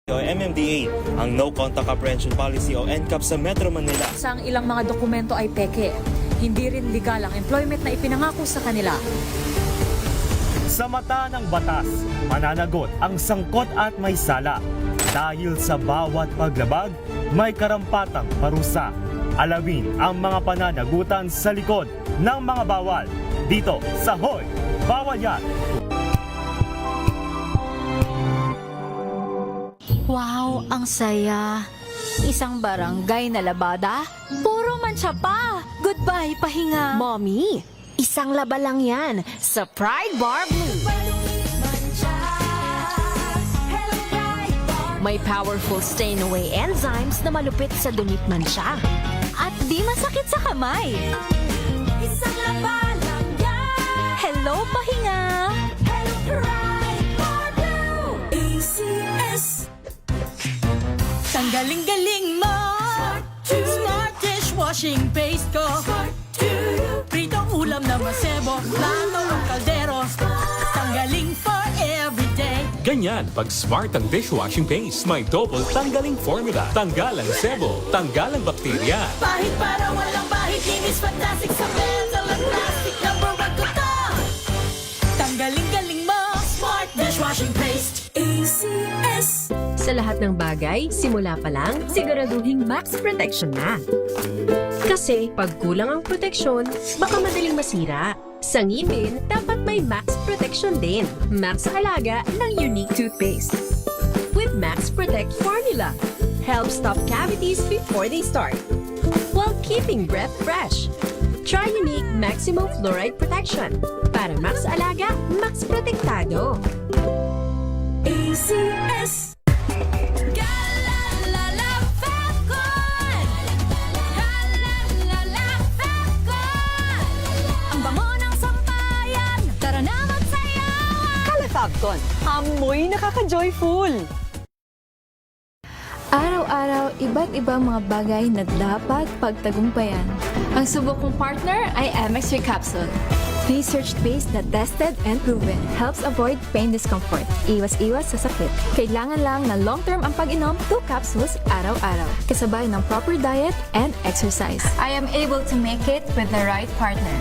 o MMDA ang No Contact Apprehension Policy o NCAP sa Metro Manila. Sa ang ilang mga dokumento ay peke. Hindi rin legal ang employment na ipinangako sa kanila. Sa mata ng batas, mananagot ang sangkot at may sala. Dahil sa bawat paglabag, may karampatang parusa. Alamin ang mga pananagutan sa likod ng mga bawal. Dito sa Hoy! Bawal Yan! Wow, ang saya. Isang barangay na labada, puro mancha pa. Goodbye, pahinga. Mommy, isang laba lang yan sa Pride Bar Blue. May powerful stain-away enzymes na malupit sa dumit mansya. At di masakit sa kamay. Isang laba lang yan. Hello, pahinga. Hello, Pride Bar Blue. ACS. Tanggaling-galing mo Smart dishwashing paste ko Pritong ulam na masebo Plato ng kaldero Tanggaling for everyday. Ganyan pag smart ang dishwashing paste. May double tanggaling formula. Tanggal ang sebo, tanggal ang bakterya. Bahit para walang bahit. Linis fantastic sa metal at plastic. Number 1 ko to. Tanggaling-galing mo Smart dishwashing paste. ACS. Sa lahat ng bagay, simula pa lang, siguraduhing max protection na. Kasi pag kulang ang proteksyon, baka madaling masira. Sa ngipin, dapat may max protection din. Max sa halaga ng unique toothpaste. With Max Protect Formula, help stop cavities before they start, while keeping breath fresh. Try unique maximum fluoride protection. Para max alaga, max protektado. ACS. Fabcon, amoy nakaka-joyful! Araw-araw, iba't ibang mga bagay na dapat pagtagumpayan. Ang subok kong partner ay MX3 Capsule. Research-based na tested and proven. Helps avoid pain discomfort. Iwas-iwas sa sakit. Kailangan lang na long-term ang pag-inom 2 capsules araw-araw. Kasabay ng proper diet and exercise. I am able to make it with the right partner.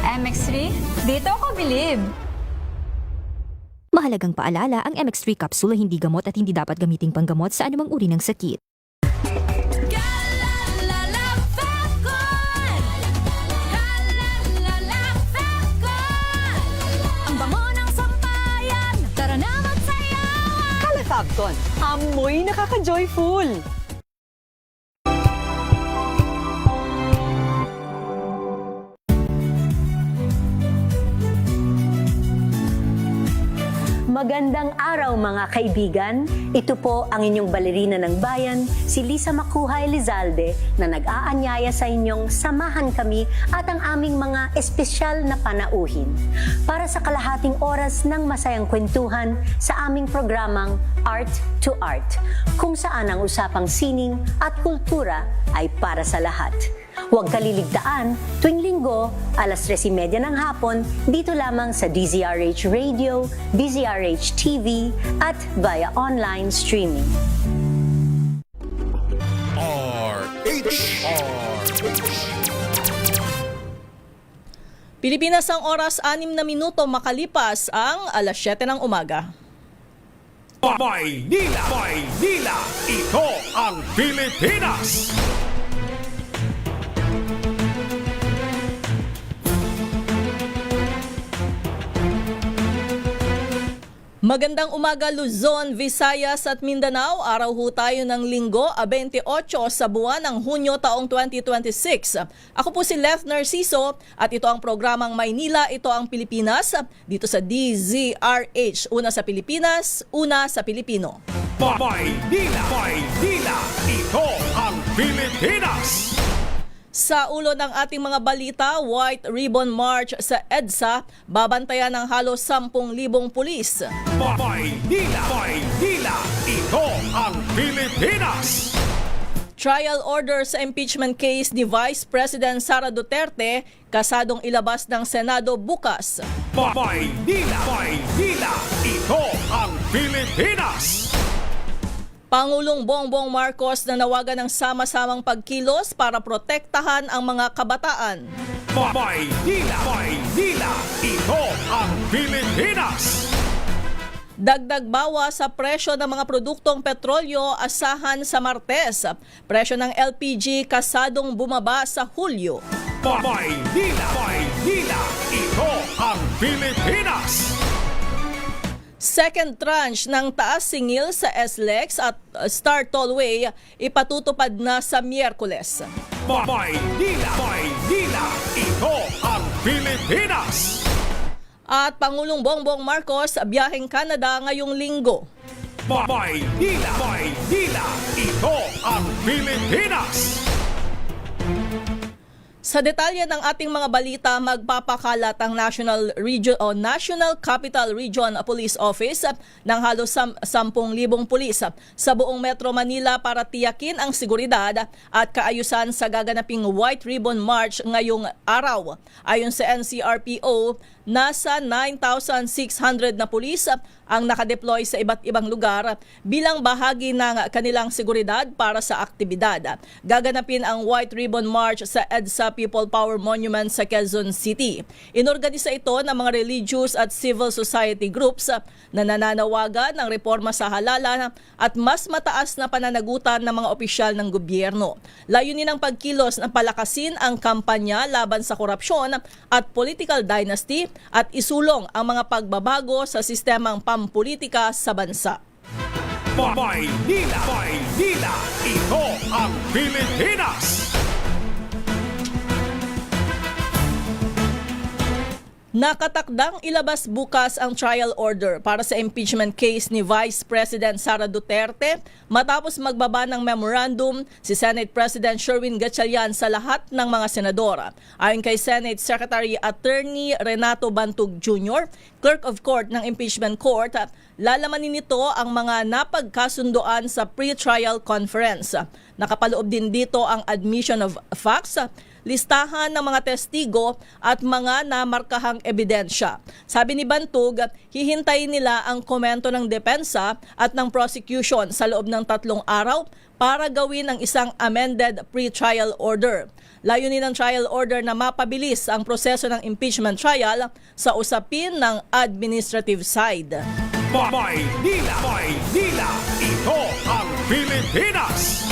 MX3, dito ako bilib! Mahalagang paalala, ang MX3 capsule ay hindi gamot at hindi dapat gamiting panggamot sa anumang uri ng sakit. Ang bango ng sampayan, tara na magsayawan! Calafabcon, amoy nakaka-joyful! Magandang araw mga kaibigan. Ito po ang inyong balerina ng bayan, si Lisa Makuha Elizalde, na nag-aanyaya sa inyong samahan kami at ang aming mga espesyal na panauhin para sa kalahating oras ng masayang kwentuhan sa aming programang Art to Art, kung saan ang usapang sining at kultura ay para sa lahat. Huwag kaliligtaan, tuwing linggo, alas 3:30 ng hapon, dito lamang sa DZRH Radio, DZRH TV, at via online streaming. Pilipinas ang oras 6 na minuto makalipas ang alas 7 ng umaga. Maynila! Maynila! Ito ang Pilipinas! Magandang umaga Luzon, Visayas at Mindanao. Araw ho tayo ng Linggo, 28 sa buwan ng Hunyo taong 2026. Ako po si Lef Narciso at ito ang programang Maynila, ito ang Pilipinas dito sa DZRH. Una sa Pilipinas, una sa Pilipino. Maynila! Maynila! Ito ang Pilipinas! Sa ulo ng ating mga balita, White Ribbon March sa EDSA, babantayan ng halos 10,000 pulis. Maynila! Maynila! Ito ang Pilipinas! Trial order sa impeachment case ni Vice President Sara Duterte, kasadong ilabas ng Senado bukas. Maynila! Maynila! Ito ang Pilipinas! Pangulong Bongbong Marcos na nawagan ng sama-samang pagkilos para protektahan ang mga kabataan. Maynila, ito ang Pilipinas! Dagdag bawas sa presyo ng mga produktong petrolyo asahan sa Martes. Presyo ng LPG kasadong bumaba sa Hulyo. Maynila, ito ang Pilipinas! Second tranche ng taas singil sa SLEX at Star Tollway ipatutupad na sa Miyerkules. Maynila, ito ang Pilipinas! At Pangulong Bongbong Marcos biyaheng Canada ngayong linggo. Maynila, ito ang Pilipinas! Sa detalye ng ating mga balita, magpapakalat ang National Capital Region Police Office ng halos 10,000 pulis sa buong Metro Manila para tiyakin ang seguridad at kaayusan sa gaganaping White Ribbon March ngayong araw. Ayon sa NCRPO, nasa 9,600 na pulis ang nakadeploy sa iba't ibang lugar bilang bahagi ng kanilang seguridad para sa aktibidad. Gaganapin ang White Ribbon March sa EDSA People Power Monument sa Quezon City. Inorganisa ito ng mga religious at civil society groups na nananawagan ng reforma sa halalan at mas mataas na pananagutan ng mga opisyal ng gobyerno. Layunin ng pagkilos na palakasin ang kampanya laban sa korupsyon at political dynasty at isulong ang mga pagbabago sa sistemang pampolitika sa bansa. Maynila, ito ang Pilipinas! Nakatakdang ilabas bukas ang trial order para sa impeachment case ni Vice President Sara Duterte matapos magbaba ng memorandum si Senate President Sherwin Gatchalian sa lahat ng mga senador. Ayon kay Senate Secretary Attorney Renato Bantug Jr., Clerk of Court ng Impeachment Court, lalamanin nito ang mga napagkasundoan sa pre-trial conference. Nakapaloob din dito ang admission of facts, listahan ng mga testigo at mga namarkahang ebidensya. Sabi ni Bantug, hihintayin nila ang komento ng depensa at ng prosecution sa loob ng 3 araw para gawin ang isang amended pre-trial order. Layunin ng trial order na mapabilis ang proseso ng impeachment trial sa usapin ng administrative side. Maynila, ito ang Pilipinas!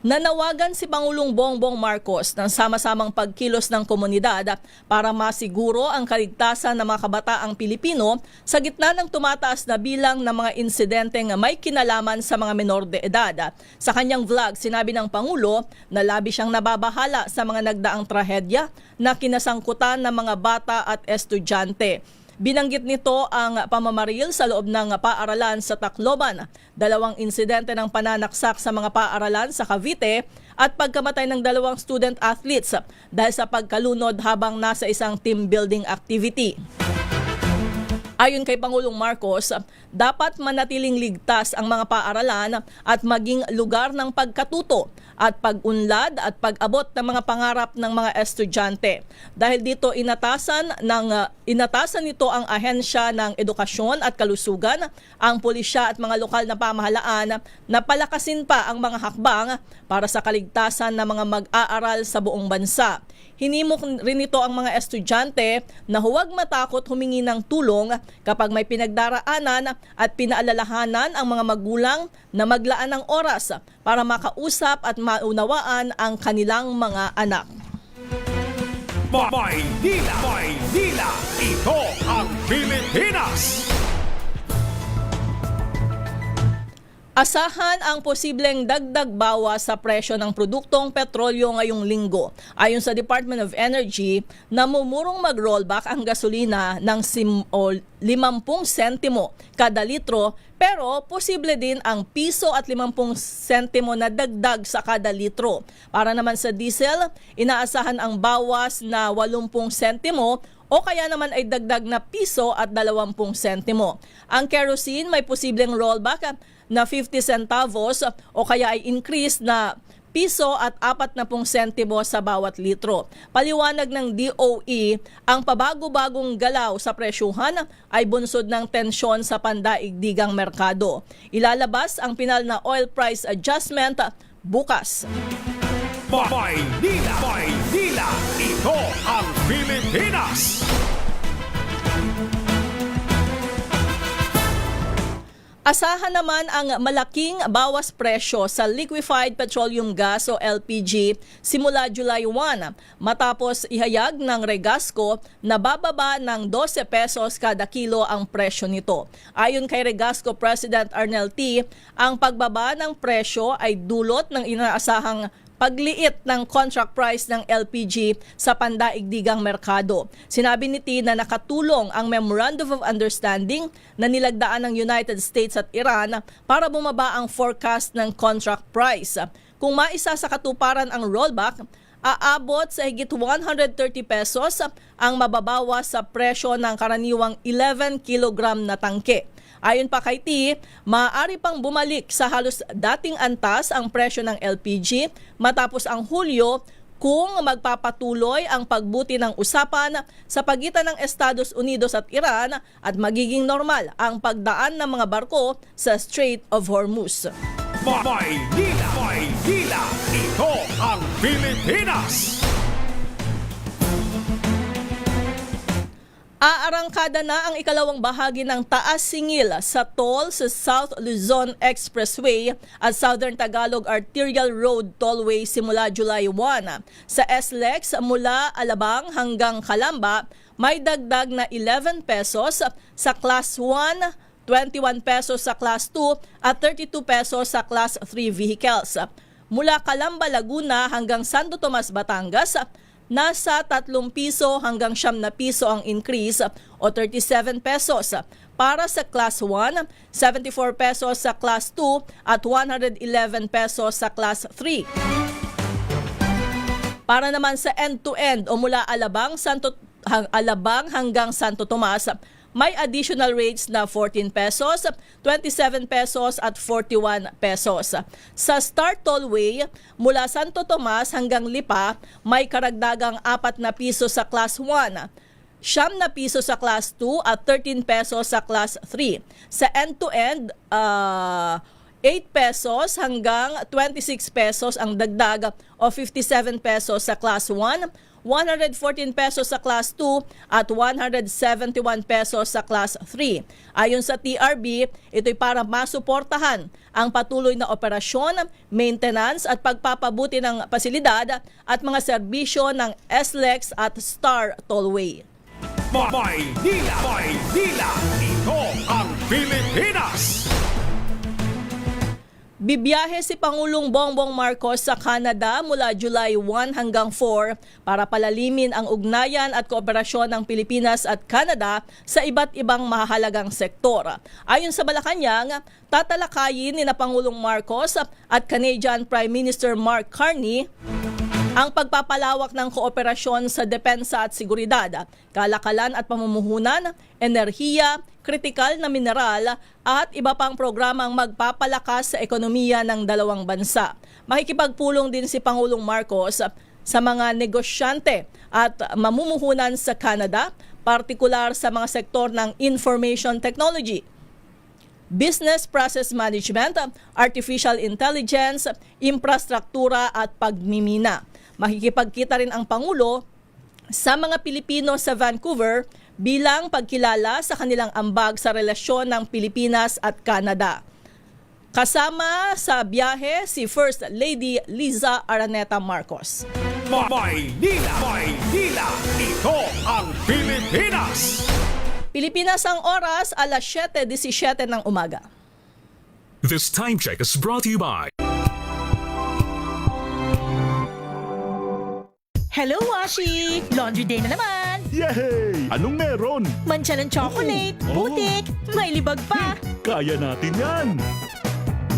Nanawagan si Pangulong Bongbong Marcos ng sama-samang pagkilos ng komunidad para masiguro ang kaligtasan ng mga kabataang Pilipino sa gitna ng tumataas na bilang ng mga insidenteng may kinalaman sa mga menor de edad. Sa kanyang vlog, sinabi ng Pangulo na labis siyang nababahala sa mga nagdaang trahedya na kinasangkutan ng mga bata at estudyante. Binanggit nito ang pamamaril sa loob ng paaralan sa Tacloban, 2 insidente ng pananaksak sa mga paaralan sa Cavite at pagkamatay ng 2 student athletes dahil sa pagkalunod habang nasa isang team building activity. Ayon kay Pangulong Marcos, dapat manatiling ligtas ang mga paaralan at maging lugar ng pagkatuto at pag-unlad at pag-abot ng mga pangarap ng mga estudyante. Dahil dito inatasan nito ang ahensya ng edukasyon at kalusugan, ang pulisya at mga lokal na pamahalaan na palakasin pa ang mga hakbang para sa kaligtasan ng mga mag-aaral sa buong bansa. Hinimok rin ito ang mga estudyante na huwag matakot humingi ng tulong kapag may pinagdaraanan at pinaalalahanan ang mga magulang na maglaan ng oras para makausap at maunawaan ang kanilang mga anak. Maynila, ito ang Pilipinas! Asahan ang posibleng dagdag bawas sa presyo ng produktong petrolyo ngayong linggo. Ayon sa Department of Energy, namumurong mag-rollback ang gasolina ng 50 sentimo kada litro, pero posible din ang piso at 50 sentimo na dagdag sa kada litro. Para naman sa diesel, inaasahan ang bawas na 80 sentimo o kaya naman ay dagdag na piso at 20 sentimo. Ang kerosene may posibleng rollback na 50 centavos o kaya ay increase na piso at 40 sentimo sa bawat litro. Paliwanag ng DOE, ang pabago-bagong galaw sa presyuhan ay bunsod ng tensyon sa pandaigdigang merkado. Ilalabas ang pinal na oil price adjustment bukas. Maynila, ito ang Pilipinas! Asahan naman ang malaking bawas presyo sa liquefied petroleum gas o LPG simula July 1 matapos ihayag ng Regasco na bababa ng 12 pesos kada kilo ang presyo nito. Ayon kay Regasco President Arnel T, ang pagbaba ng presyo ay dulot ng inaasahang pagliit ng contract price ng LPG sa pandaigdigang merkado. Sinabi ni T na nakatulong ang Memorandum of Understanding na nilagdaan ng United States at Iran para bumaba ang forecast ng contract price. Kung maisa sa katuparan ang rollback, aabot sa higit 130 pesos ang mababawas sa presyo ng karaniwang 11 kilogram na tangke. Ayon pa kay T, maaari pang bumalik sa halos dating antas ang presyo ng LPG matapos ang Hulyo kung magpapatuloy ang pagbuti ng usapan sa pagitan ng Estados Unidos at Iran at magiging normal ang pagdaan ng mga barko sa Strait of Hormuz. Maynila, ito ang Pilipinas! Aarangkada na ang ikalawang bahagi ng taas singil sa toll sa South Luzon Expressway at Southern Tagalog Arterial Road Tollway simula July 1. Sa SLEX mula Alabang hanggang Calamba, may dagdag na 11 pesos sa Class 1, 21 pesos sa Class 2 at 32 pesos sa Class 3 vehicles. Mula Calamba, Laguna hanggang Santo Tomas, Batangas, nasa 3 piso hanggang 9 piso ang increase o 37 pesos. Para sa Class 1, 74 pesos sa Class 2 at 111 pesos sa Class 3. Para naman sa end-to-end o mula Alabang hanggang Santo Tomas, may additional rates na 14 pesos, 27 pesos at 41 pesos. Sa Star Tollway, mula Santo Tomas hanggang Lipa, may karagdagang 4 na piso sa Class 1, 9 na piso sa Class 2 at 13 pesos sa Class 3. Sa end-to-end, 8 pesos hanggang 26 pesos ang dagdag o 57 pesos sa Class 1, 114 pesos sa Class 2 at 171 pesos sa Class 3. Ayon sa TRB, ito'y para masuportahan ang patuloy na operasyon, maintenance at pagpapabuti ng pasilidad at mga serbisyo ng SLEX at Star Tollway. Maynila, ito ang Pilipinas! Bibiyahe si Pangulong Bongbong Marcos sa Canada mula July 1 hanggang 4 para palalimin ang ugnayan at kooperasyon ng Pilipinas at Canada sa iba't ibang mahalagang sektor. Ayon sa Malacanang, tatalakayin ni Pangulong Marcos at Canadian Prime Minister Mark Carney ang pagpapalawak ng kooperasyon sa depensa at seguridad, kalakalan at pamumuhunan, enerhiya, kritikal na mineral at iba pang programang magpapalakas sa ekonomiya ng dalawang bansa. Makikipagpulong din si Pangulong Marcos sa mga negosyante at mamumuhunan sa Canada, partikular sa mga sektor ng information technology, business process management, artificial intelligence, infrastruktura at pagmimina. Makikipagkita rin ang Pangulo sa mga Pilipino sa Vancouver bilang pagkilala sa kanilang ambag sa relasyon ng Pilipinas at Canada. Kasama sa biyahe si First Lady Liza Araneta Marcos. Maynila, ito ang Pilipinas! Pilipinas ang oras, alas 7:17 ng umaga. This time check is brought to you by Hello, Washi! Laundry day na naman! Yay! Anong meron? Mancha ng chocolate, putik, may libag pa! Kaya natin yan!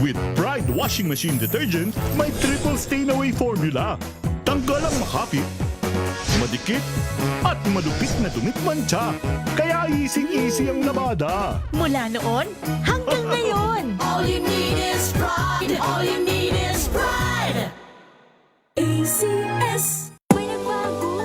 With Pride Washing Machine Detergent, may triple stain-away formula. Tanggal ang makapit, madikit, at madupit na dumit mancha. Kaya easy-easy ang labada. Mula noon hanggang ngayon! All you need is pride! All you need is pride! May nagbago.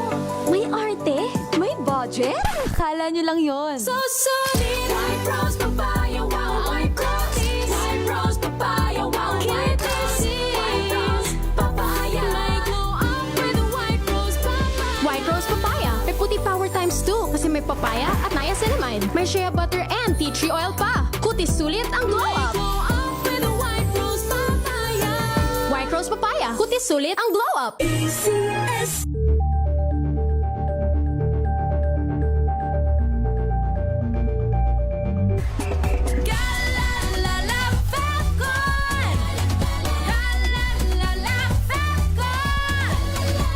May arte. May budget. Akala nyo lang yon. So solid. White Rose Papaya. Wow, White Rose. White Rose Papaya. Wow, White Rose. White Rose Papaya. May glow up with White Rose Papaya. White Rose Papaya. May puti power times 2 kasi may papaya at niacinamide. May shea butter and tea tree oil pa. Kutis sulit ang glow up. White Rose Papaya. Kutis sulit ang glow up.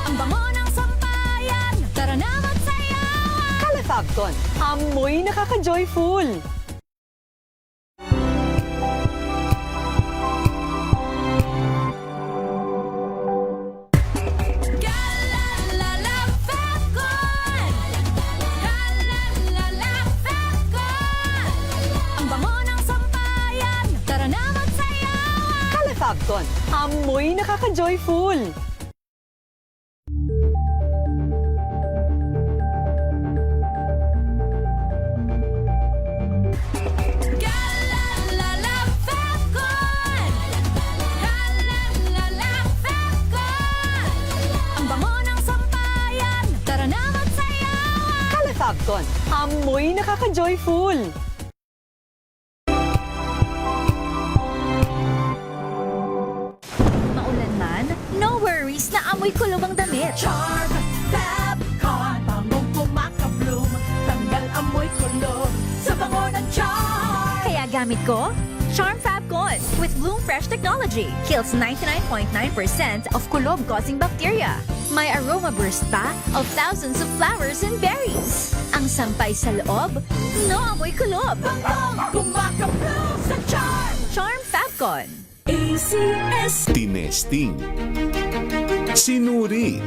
Ang bango ng sampayan. Tara na magsayawan. Calefacton, amoy nakaka-joyful. Ang bango ng sampayan. Tara na magsayawan. Calefacton, amoy nakaka-joyful. Ang bango ng sampayan. Tara na magsayawan. Calefacton, amoy nakaka-joyful. Maulan man, no worries na amoy kulong ang damit. Charm Fabcon, bangong kumakabloom, tanggal amoy kulog sa bango ng charm. Kaya gamit ko, Charm Fabcon with Bloom Fresh technology. Kills 99.9% of kulob-causing bacteria. May aroma burst pa of thousands of flowers and berries. Ang sampay sa loob, no amoy kulob. Bangong kumakabloom sa charm. Charm Fabcon. Tinesting, sinuri,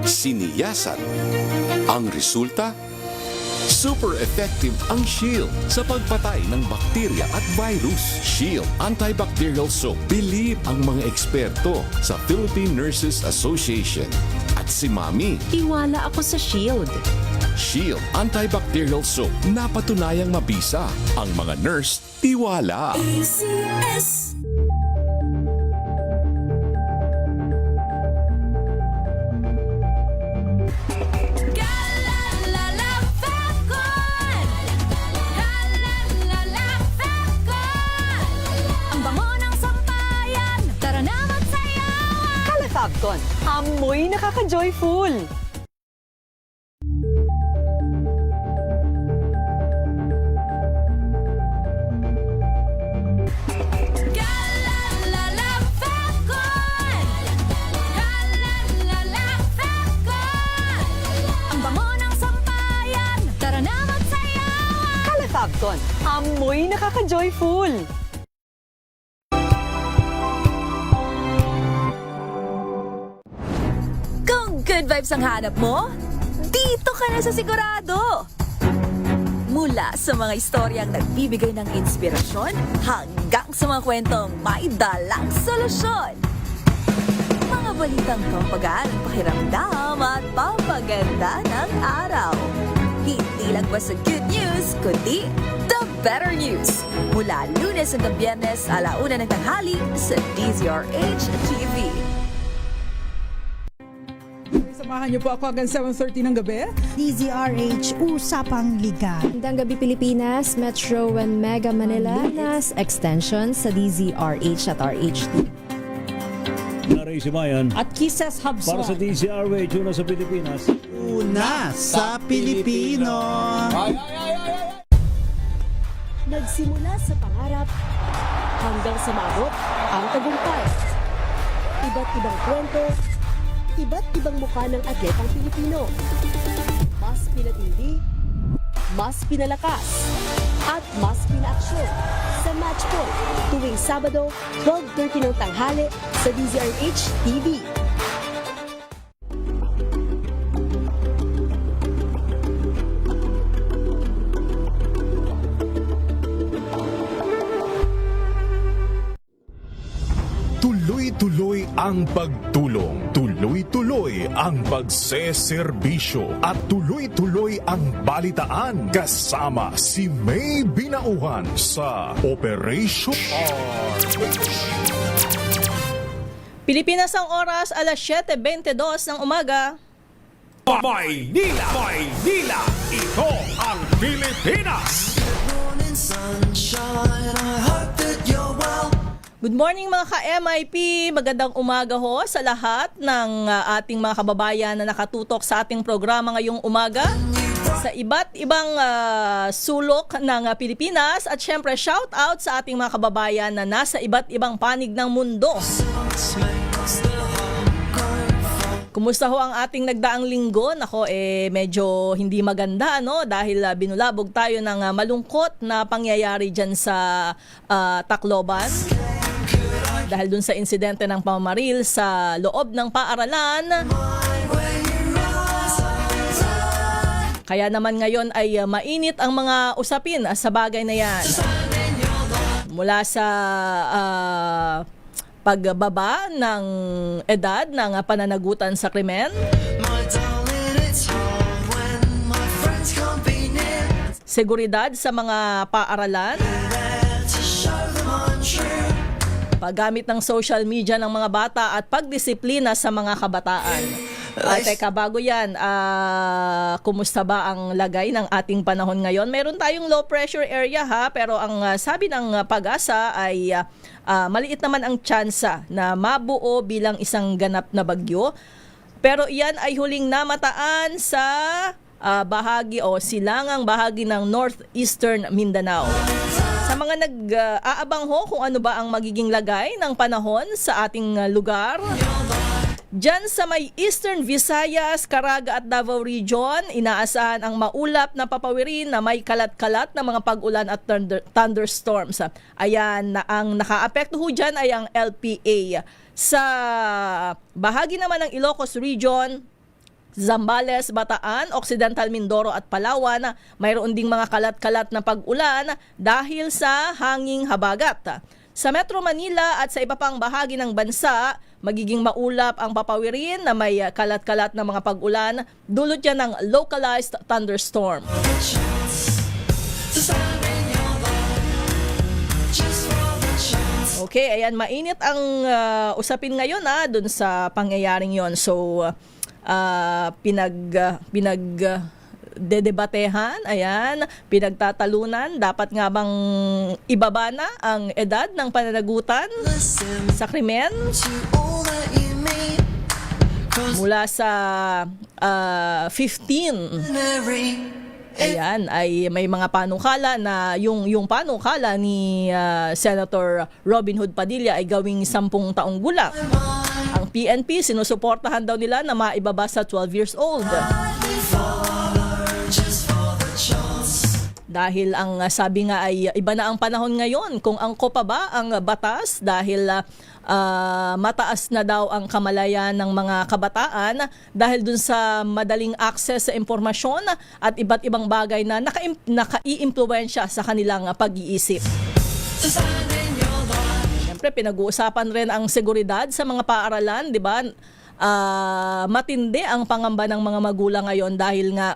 siniyasan. Ang resulta? Super effective ang Shield sa pagpatay ng bakterya at virus. Shield Antibacterial Soap. Believe ang mga eksperto sa Philippine Nurses Association. At si Mami. Tiwala ako sa Shield. Shield Antibacterial Soap. Napatunayang mabisa. Ang mga nurse, tiwala. Ang bango ng sampayan. Tara na magsayawan. Calefacton, amoy nakaka-joyful. Ang bango ng sampayan. Tara na magsayawan. Calefacton, amoy nakaka-joyful. Kung good vibes ang hanap mo, dito ka na sa sigurado. Mula sa mga istoryang nagbibigay ng inspirasyon hanggang sa mga kwentong may dalang solusyon. Mga balitang pampagaan ang pakiramdam at papaganda ng araw. Hindi lang ba sa good news, kundi the better news. Mula Lunes hanggang Biyernes, 1:00 ng tanghali sa DZRH TV. Samahan niyo po ako hanggang 7:30 ng gabi. DZRH Usapang Liga. Magandang gabi Pilipinas, Metro and Mega Manila, Nas Extension sa DZRH at RHT. Naray si Mayan. At Kisses Hubson. Para sa DZRH, una sa Pilipinas. Una sa Pilipino. Nagsimula sa pangarap hanggang sa maabot ang tagumpay. Iba't ibang kwento, iba't ibang mukha ng atletang Pilipino. Mas pinatindi, mas pinalakas, at mas pinaaksyon sa Match Point tuwing Sabado, 12:30 ng tanghali sa DZRH TV. Tuloy-tuloy ang pagtulong, tuloy-tuloy ang pagseserbisyo, at tuloy-tuloy ang balitaan kasama si May Binauhan sa Operation R. Pilipinas ang oras, alas 7:22 ng umaga. Maynila! Maynila! Ito ang Pilipinas! Good morning mga ka-MIP, magandang umaga ho sa lahat ng ating mga kababayan na nakatutok sa ating programa ngayong umaga sa iba't ibang sulok ng Pilipinas, at syempre shout out sa ating mga kababayan na nasa iba't ibang panig ng mundo. Kumusta ho ang ating nagdaang linggo? Nako, medyo hindi maganda, no? Dahil binulabog tayo ng malungkot na pangyayari dyan sa Tacloban. Dahil dun sa insidente ng pamamaril sa loob ng paaralan. Kaya naman ngayon ay mainit ang mga usapin sa bagay na yan. Mula sa pagbaba ng edad ng pananagutan sa krimen, seguridad sa mga paaralan, paggamit ng social media ng mga bata at pagdisiplina sa mga kabataan. Teka, bago yan, kumusta ba ang lagay ng ating panahon ngayon? Meron tayong low pressure area ha, pero ang sabi ng Pag-asa ay maliit naman ang tsansa na mabuo bilang isang ganap na bagyo. Pero iyan ay huling namataan sa bahagi o silangang bahagi ng northeastern Mindanao. Sa mga nag-aabang ho kung ano ba ang magiging lagay ng panahon sa ating lugar, diyan sa may Eastern Visayas, Caraga at Davao Region, inaasahan ang maulap na papawirin na may kalat-kalat na mga pag-ulan at thunderstorms. Ayan, ang nakaapekto ho dyan ay ang LPA. Sa bahagi naman ng Ilocos Region, Zambales, Bataan, Occidental Mindoro at Palawan, mayroon ding mga kalat-kalat na pag-ulan dahil sa hanging habagat. Sa Metro Manila at sa iba pang bahagi ng bansa, magiging maulap ang papawirin na may kalat-kalat na mga pag-ulan, dulot yan ng localized thunderstorm. Okay, ayan, mainit ang usapin ngayon dun sa pangyayaring yon. So, dedebatehan, ayan, pinagtatalunan, dapat nga bang ibaba na ang edad ng pananagutan sa krimen mula sa 15. Ayan, ay may mga panukala na yung panukala ni Senator Robin Hood Padilla ay gawing 10 taong gulang. Ang PNP, sinusuportahan daw nila na maibaba sa 12 years old. Dahil ang sabi nga ay iba na ang panahon ngayon, kung angko pa ba ang batas dahil mataas na daw ang kamalayan ng mga kabataan dahil dun sa madaling access sa impormasyon at iba't ibang bagay na naka-i-impluwensya sa kanilang pag-iisip. Siyempre, pinag-uusapan rin ang seguridad sa mga paaralan, di ba? Matindi ang pangamba ng mga magulang ngayon dahil nga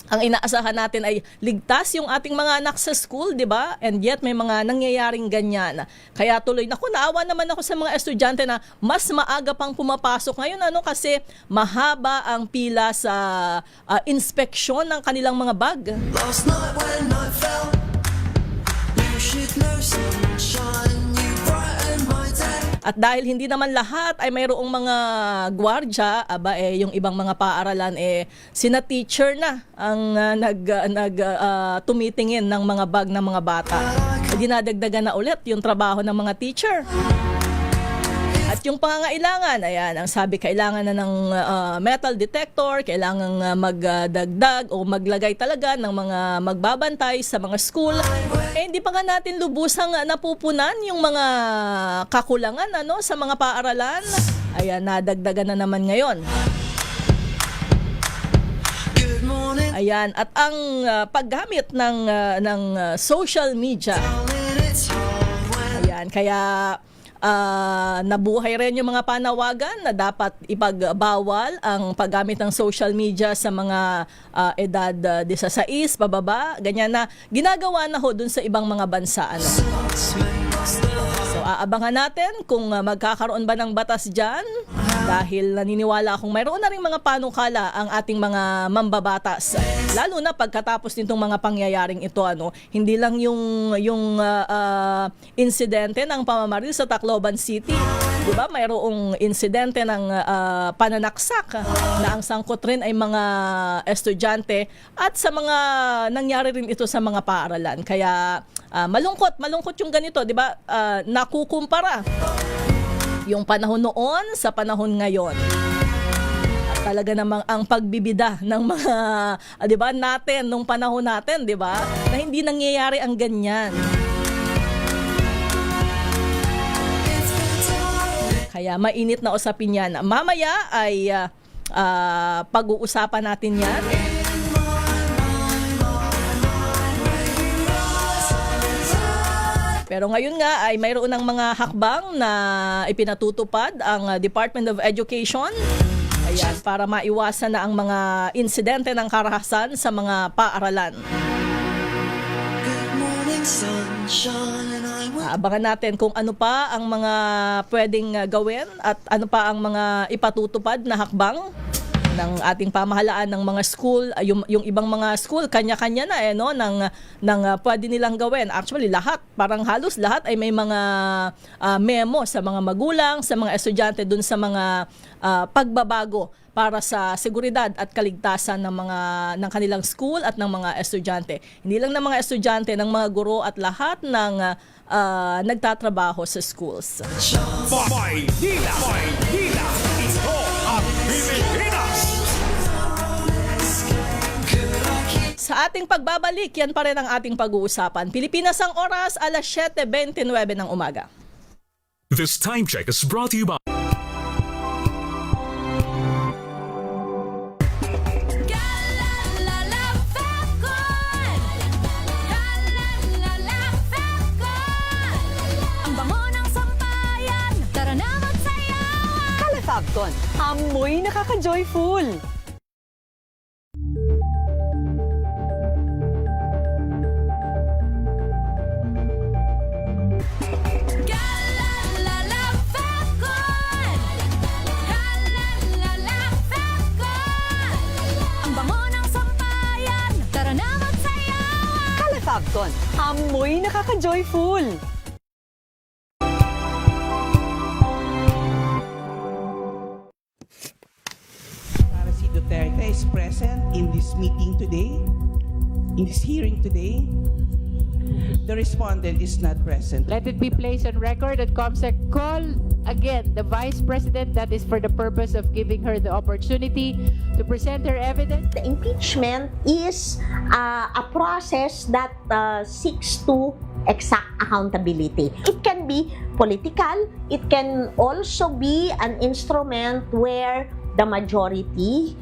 ang inaasahan natin ay ligtas yung ating mga anak sa school, di ba? And yet may mga nangyayaring ganyan. Kaya tuloy, naawa naman ako sa mga estudyante na mas maaga pang pumapasok ngayon, kasi mahaba ang pila sa inspeksyon ng kanilang mga bag. Last night when I fell, you should know sunshine, you brighten my day. At dahil hindi naman lahat ay mayroong mga gwardya, yung ibang mga paaralan sina teacher na ang tumitingin ng mga bag ng mga bata. Dinadagdagan na ulit yung trabaho ng mga teacher. At yung pangangailangan, ayan, ang sabi, kailangan na ng metal detector, kailangan magdagdag o maglagay talaga ng mga magbabantay sa mga school. Hindi pa nga natin lubusang napupunan yung mga kakulangan sa mga paaralan. Ayan, nadagdagan na naman ngayon. Ayan, at ang paggamit ng social media. Ayan, kaya nabuhay rin yung mga panawagan na dapat ipagbawal ang paggamit ng social media sa mga edad 16 pababa, ganyan na ginagawa na ho dun sa ibang mga bansa. Ano. So aabangan natin kung magkakaroon ba ng batas dyan dahil naniniwala akong mayroon na rin mga panukala ang ating mga mambabatas. Lalo na pagkatapos nitong mga pangyayaring ito, ano, hindi lang yung insidente ng pamamaril sa Tacloban City. Diba? Mayroong insidente ng pananaksak na ang sangkot rin ay mga estudyante at sa mga nangyari rin ito sa mga paaralan. Kaya malungkot yung ganito, 'di ba? Nakukumpara yung panahon noon sa panahon ngayon. At talaga namang ang pagbibida ng mga 'di ba natin nung panahon natin, 'di ba? Na hindi nangyayari ang ganyan. Kaya mainit na usapin yan. Mamaya ay pag-uusapan natin yan. Pero ngayon nga ay mayroon ng mga hakbang na ipinatutupad ang Department of Education. Ayan, para maiwasan na ang mga insidente ng karahasan sa mga paaralan. Abangan natin kung ano pa ang mga pwedeng gawin at ano pa ang mga ipatutupad na hakbang ng ating pamahalaan ng mga school. Yung ibang mga school kanya-kanya na no ng pwede nilang gawin. Actually parang halos lahat ay may mga memo sa mga magulang, sa mga estudyante dun sa mga pagbabago para sa seguridad at kaligtasan ng kanilang school at ng mga estudyante. Hindi lang ng mga estudyante, ng mga guro at lahat ng nagtatrabaho sa schools. Maynila! Ito ang Pilipinas! Sa ating pagbabalik, yan pa rin ang ating pag-uusapan. Pilipinas ang oras, 7:29 ng umaga. This time check is brought to you by Fabcon, amoy nakaka-joyful! Ang bango ng sampayan, tara na magsayawan! Fabcon, amoy nakaka-joyful! Duterte is present in this meeting today, in this hearing today. The respondent is not present. Let it be placed on record that COMSEC called again the Vice President, that is for the purpose of giving her the opportunity to present her evidence. The impeachment is a process that seeks to exact accountability. It can be political, it can also be an instrument where the majority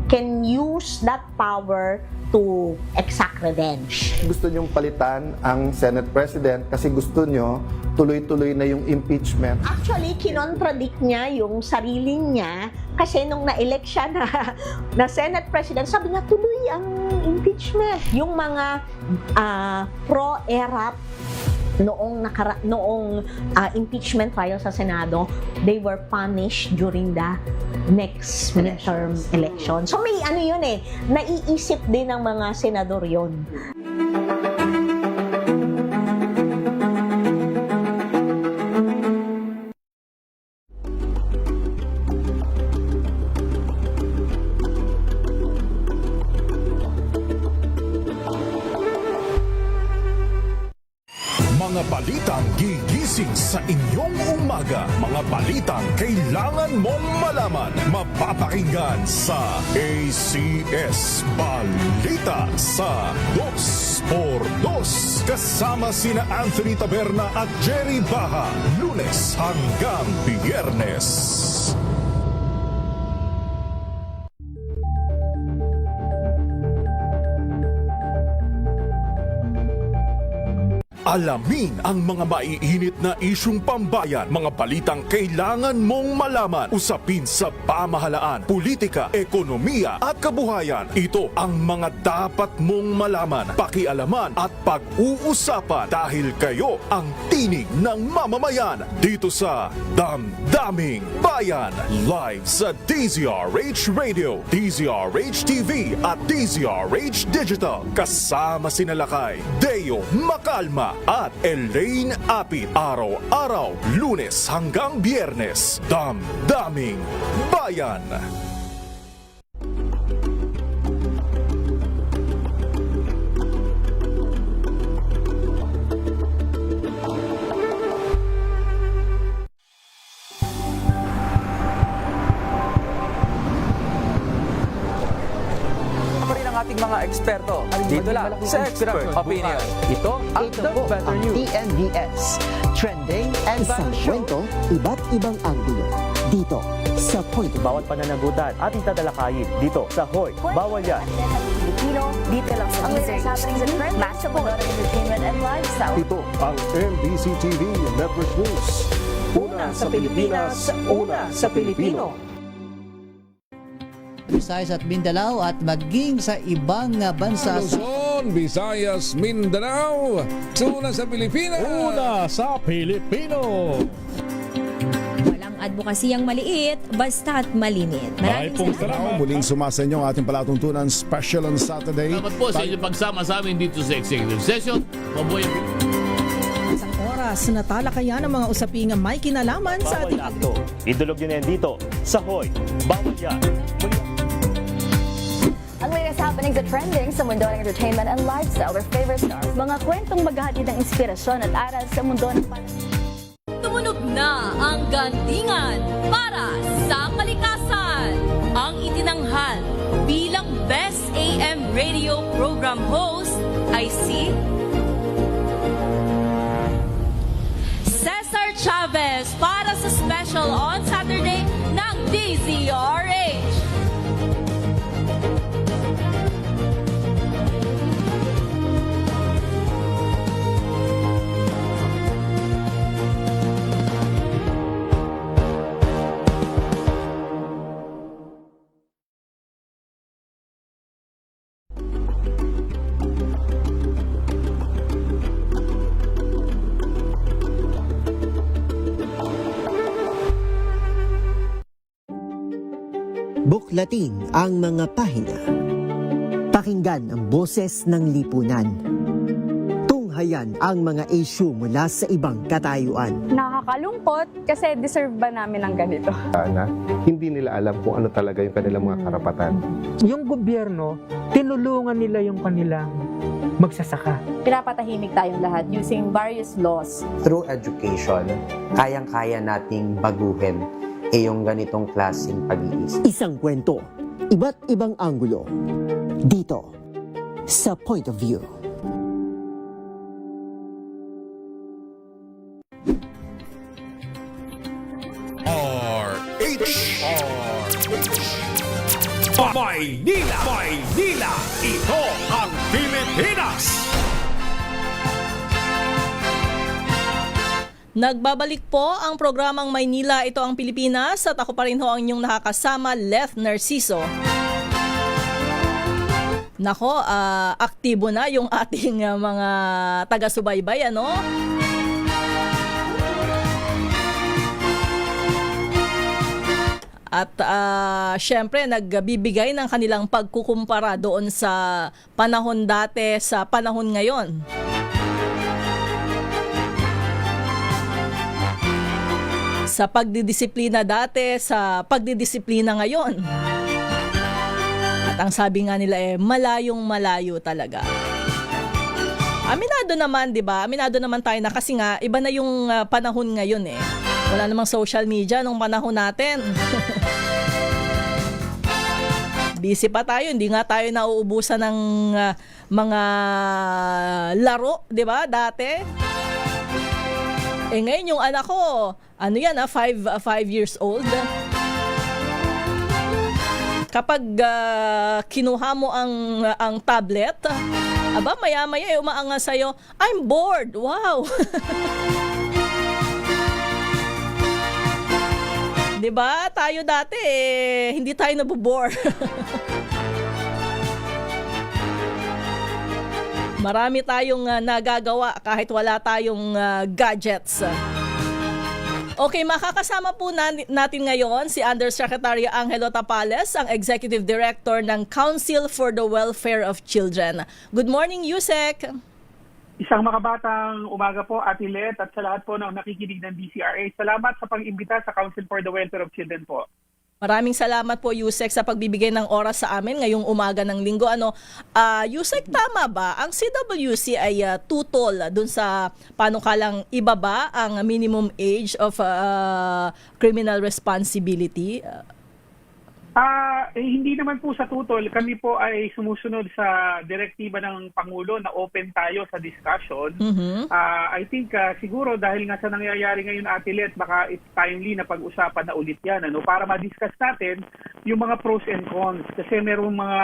can use that power to exact revenge. Gusto niyong palitan ang Senate President kasi gusto niyo tuloy-tuloy na yung impeachment. Actually, kinontradict niya yung sarili niya kasi nung na-elect siya na Senate President, sabi niya tuloy ang impeachment. Yung mga pro-ERAP noong impeachment trial sa Senado, they were punished during the next midterm election. So may naiisip din ng mga senador yun. Mga balitang gigising sa inyong umaga. Mga balitang kailangan mong malaman. Mapapakinggan sa ACS Balita sa 2x2. Kasama sina Anthony Taberna at Jerry Baha. Lunes hanggang Biyernes. Alamin ang mga maiinit na isyung pambayan, mga balitang kailangan mong malaman, usapin sa pamahalaan, politika, ekonomiya at kabuhayan. Ito ang mga dapat mong malaman, pakialaman at pag-uusapan dahil kayo ang tinig ng mamamayan dito sa Damdaming Bayan. Live sa DZRH Radio, DZRH TV at DZRH Digital. Kasama sina Lakay, Deo Macalma at Elaine Apit. Araw-araw, Lunes hanggang Biyernes. Damdaming Bayan. Ating mga eksperto. Dito lang sa Expert Opinion. Ito ang The Better News. TNVS. Trending and isang kwento, iba't ibang anggulo. Dito sa Point of View. Bawat pananagutan ating tatalakayin dito sa Hoy, Bawal Yan. Dito lang sa DZRH. Match of entertainment and lifestyle. Ito ang MBC TV Network News. Una sa Pilipinas, una sa Pilipino. Visayas at Mindanao at maging sa ibang bansa. Luzon, Visayas, Mindanao. Una sa Pilipinas. Una sa Pilipino. Walang advokasiyang maliit, basta't malinit. Maraming salamat. Muling sumasa inyo ang ating palatuntunan special on Saturday. Salamat po sa inyong pagsama sa amin dito sa Executive Session. Mabuhay ang Isang oras na talakayan ng mga usaping may kinalaman sa ating akto. Idulog nyo na yan dito sa Hoy, Bawal Yan. Ang latest happenings at trending sa mundo ng entertainment and lifestyle, their favorite stars. Mga kwentong maghahatid ng inspirasyon at aral sa mundo ng Tumunog na ang gantingan para sa kalikasan. Ang itinanghal bilang Best AM Radio Program Host ay si Cesar Chavez para sa special on Saturday ng DZRH. Buklatin ang mga pahina. Pakinggan ang boses ng lipunan. Tunghayan ang mga issue mula sa ibang katayuan. Nakakalungkot kasi deserve ba namin ng ganito? Na hindi nila alam kung ano talaga yung kanilang mga karapatan. Yung gobyerno, tinulungan nila yung kanilang magsasaka. Pinapatahimik tayong lahat using various laws. Through education, kayang-kaya nating baguhin yung ganitong klaseng pag-iisip. Isang kwento, iba't ibang anggulo. Dito sa Point of View. Maynila! Maynila! Ito ang Pilipinas! Nagbabalik po ang programang Maynila, ito ang Pilipinas at ako pa rin ho ang inyong nakakasama, Leth Narciso. Nako, aktibo na yung ating mga taga-subaybay, ano? At syempre nagbibigay ng kanilang pagkukumpara doon sa panahon dati sa panahon ngayon. Sa pagdidisiplina dati, sa pagdidisiplina ngayon. At ang sabi nga nila malayong malayo talaga. Aminado naman, 'di ba? Aminado naman tayo na kasi nga iba na yung panahon ngayon eh. Wala namang social media nung panahon natin. Busy pa tayo, hindi nga tayo nauubusan ng mga laro, 'di ba? Dati. Ngayon yung anak ko, 5 years old. Kapag kinuha mo ang tablet, Aba, maya-maya umaanga sa'yo, I'm bored. Wow! Diba? Tayo dati hindi tayo nabobore. Marami tayong nagagawa kahit wala tayong gadgets. Okay, makakasama po natin ngayon si Undersecretary Angelo Tapales, ang Executive Director ng Council for the Welfare of Children. Good morning, Yusek. Isang makabatang umaga po, Ate Let, at sa lahat po ng nakikinig ng DCRA. Salamat sa pag-imbita sa Council for the Welfare of Children po. Maraming salamat po, Yusek, sa pagbibigay ng oras sa amin ngayong umaga ng linggo. Yusek, tama ba? Ang CWC ay tutol dun sa panukalang ibaba ang minimum age of criminal responsibility? Hindi naman po sa tutol. Kami po ay sumusunod sa direktiba ng Pangulo na open tayo sa discussion. I think siguro dahil nga sa nangyayari ngayon, Ate Let, baka it's timely na pag-usapan na ulit yan, para ma-discuss natin yung mga pros and cons. Kasi merong mga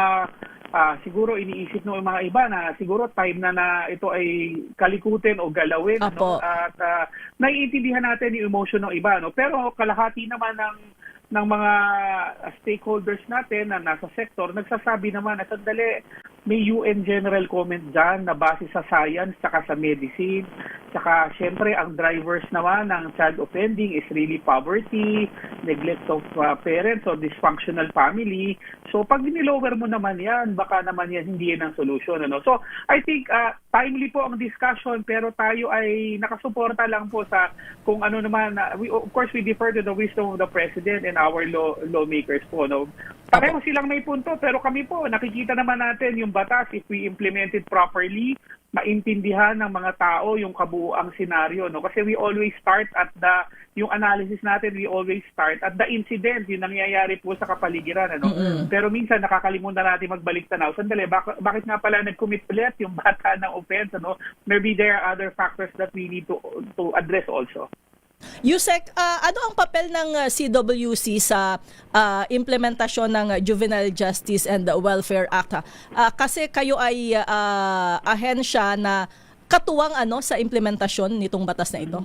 siguro iniisip ng mga iba na siguro time na ito ay kalikutin o galawin. At naiintindihan natin yung emotion ng iba. Pero kalahati naman ng mga stakeholders natin na nasa sector, nagsasabi naman na sandali, may UN General Comment dyan na base sa science tsaka sa medicine. Tsaka syempre ang drivers naman ng child offending is really poverty, neglect of parents or dysfunctional family. So pag nilower mo naman yan, baka naman yan hindi yan ang solution. So I think timely po ang discussion, pero tayo ay nakasuporta lang po sa kung ano naman. Of course, we defer to the wisdom of the President and our lawmakers po. Pareho silang may punto, pero kami po, nakikita naman natin yung batas, if we implement it properly, maintindihan ng mga tao yung kabuuang senaryo. Kasi we always start at yung analysis natin, we always start at the incident, yung nangyayari po sa kapaligiran. Pero minsan nakakalimutan natin magbalik tanaw. Sandali, bakit nga pala nag-commit ulit yung bata ng offense? Maybe there are other factors that we need to address also. Yusek, ano ang papel ng CWC sa implementasyon ng Juvenile Justice and Welfare Act? Kasi kayo ay ahensya na katuwang sa implementasyon nitong batas na ito.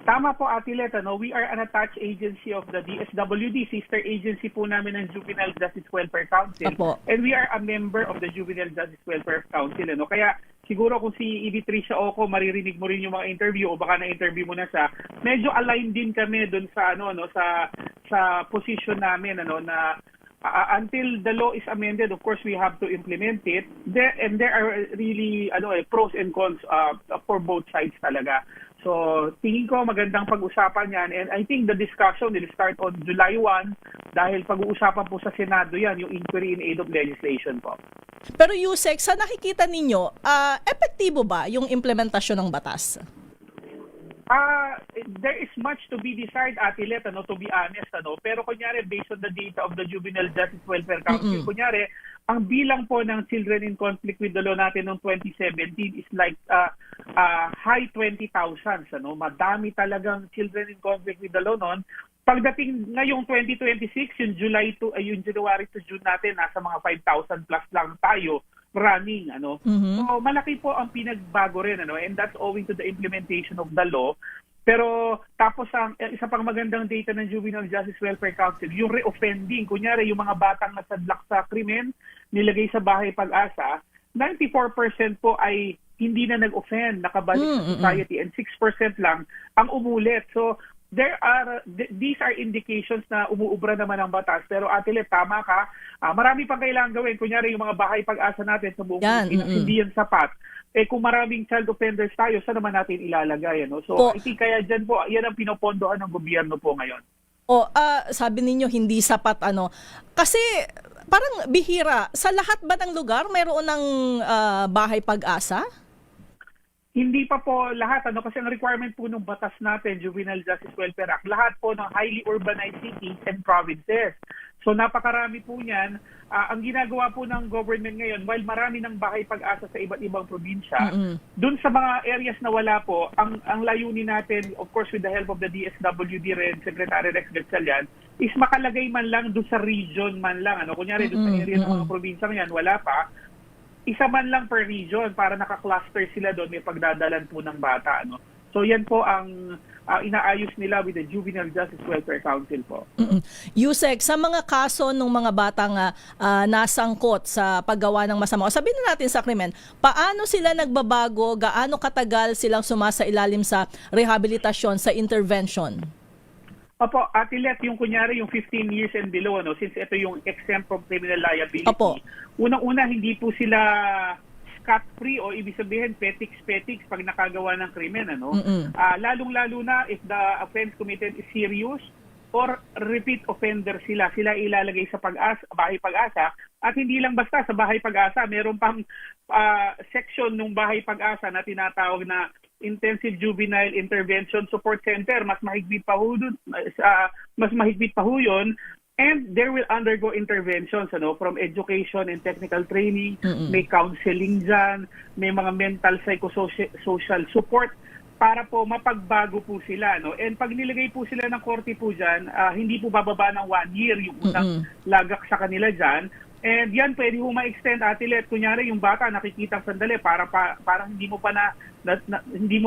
Tama po, Ate Let. We are an attached agency of the DSWD, sister agency po namin ng Juvenile Justice Welfare Council. And we are a member of the Juvenile Justice Welfare Council. Kaya siguro kung si Edith Tricia Oco, maririnig mo rin yung mga interview o baka na-interview mo na siya, medyo aligned din kami dun sa sa position namin na until the law is amended, of course, we have to implement it. There are really pros and cons for both sides talaga. So, tingin ko magandang pag-usapan yan. And I think the discussion will start on July 1 dahil pag-uusapan po sa Senado yan, yung inquiry in aid of legislation po. Pero Yusek, sa nakikita ninyo, epektibo ba yung implementasyon ng batas? There is much to be desired, Ate Let, to be honest. Pero kunyari, based on the data of the Juvenile Justice Welfare Council, kunyari, ang bilang po ng children in conflict with the law natin noong 2017 is like high 20,000s. Madami talagang children in conflict with the law noon. Pagdating ngayong 2026, yung January to June natin, nasa mga 5,000 plus lang tayo running. So malaki po ang pinagbago rin, and that's owing to the implementation of the law. Pero tapos ang isa pang magandang data ng Juvenile Justice Welfare Council, yung reoffending, kunyari yung mga batang nasadlak sa krimen, nilagay sa bahay pag-asa, 94% po ay hindi na nag-offend, nakabalik sa society, and 6% lang ang umulit. So these are indications na umuubra naman ang batas. Pero Ate Let, tama ka, marami pang kailangan gawin. Kunyari yung mga bahay pag-asa natin sa buong Pilipinas, hindi yan sapat. Kung maraming child offenders tayo, saan naman natin ilalagay? So I think kaya dyan po, yan ang pinopondohan ng gobyerno po ngayon. Sabi ninyo hindi sapat kasi parang bihira. Sa lahat ba ng lugar mayroon ng bahay pag-asa? Hindi pa po lahat, kasi ang requirement po ng batas natin, Juvenile Justice Welfare Act, lahat po ng highly urbanized cities and provinces. So napakarami po niyan. Ang ginagawa po ng government ngayon, while marami ng bahay pag-asa sa iba't ibang probinsya, dun sa mga areas na wala po, ang layunin natin, of course with the help of the DSWD rin, Secretary Rex Gatchalian, is makalagay man lang dun sa region man lang. Kunyari dun sa area ng mga probinsya ngayon, wala pa. isa man lang per region para naka-cluster sila doon, may pagdadalan po ng bata. Ano? So yan po ang inaayos nila with the Juvenile Justice Welfare Council po. Yusek, sa mga kaso ng mga batang nasangkot sa paggawa ng masama, o sabihin na natin sa krimen, paano sila nagbabago, gaano katagal silang sumasailalim sa rehabilitasyon, sa intervention? Opo, Atilet, yung kunyari yung 15 years and below, ano, since ito yung exempt from criminal liability, unang-una hindi po sila scot-free o ibig sabihin petiks pag nakagawa ng krimen. Ano? Lalong-lalo na if the offense committed is serious or repeat offender sila ilalagay sa Bahay Pag-asa. At hindi lang basta sa Bahay Pag-asa, meron pang section ng Bahay Pag-asa na tinatawag na Intensive Juvenile Intervention Support Center. Mas mahigpit pa ho yun. And they will undergo interventions from education and technical training, may counseling dyan, may mga mental psychosocial support para po mapagbago po sila. No? And pag nilagay po sila ng korte po dyan, hindi po bababa ng 1 year yung unang lagak sa kanila dyan. And yan pwede ho ma-extend, Atilet. Kunyari yung bata nakikita sandali parang hindi mo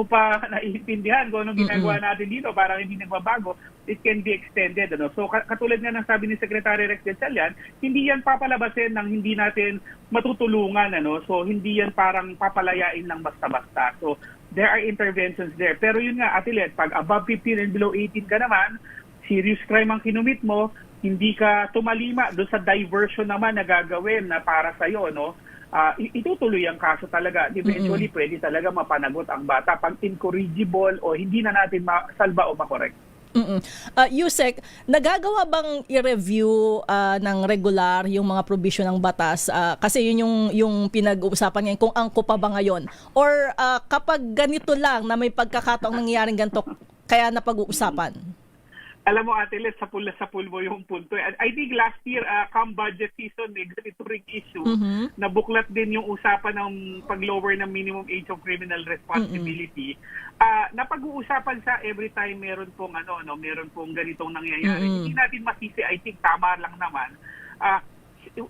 pa naiintindihan kung anong ginagawa natin dito, parang hindi nagbabago, it can be extended. Ano? So katulad nga ng sabi ni Secretary Rex Gatchalian, hindi yan papalabasin ng hindi natin matutulungan. Ano? So hindi yan parang papalayain lang basta-basta. So there are interventions there. Pero yun nga, Atilet, pag above 15 and below 18 ka naman, serious crime ang kinumit mo, hindi ka tumalima doon sa diversion naman na gagawin na para sa'yo, no? Itutuloy ang kaso talaga. Eventually, pwede talaga mapanagot ang bata pag incorrigible o hindi na natin masalba o makorek. Yusek, nagagawa bang i-review ng regular yung mga provision ng batas? Kasi yun yung pinag-uusapan ngayon, kung angko pa ba ngayon? Or kapag ganito lang na may pagkakataong nangyayaring ganito, kaya napag-uusapan? Alam mo, Atilet, sa pool mo yung punto. I think last year, come budget season, may ganito ring issue. Nabuklat din yung usapan ng pag-lower ng minimum age of criminal responsibility. Napag-uusapan sa every time meron pong meron pong ganitong nangyayari. Hindi natin masisi, I think tama lang naman.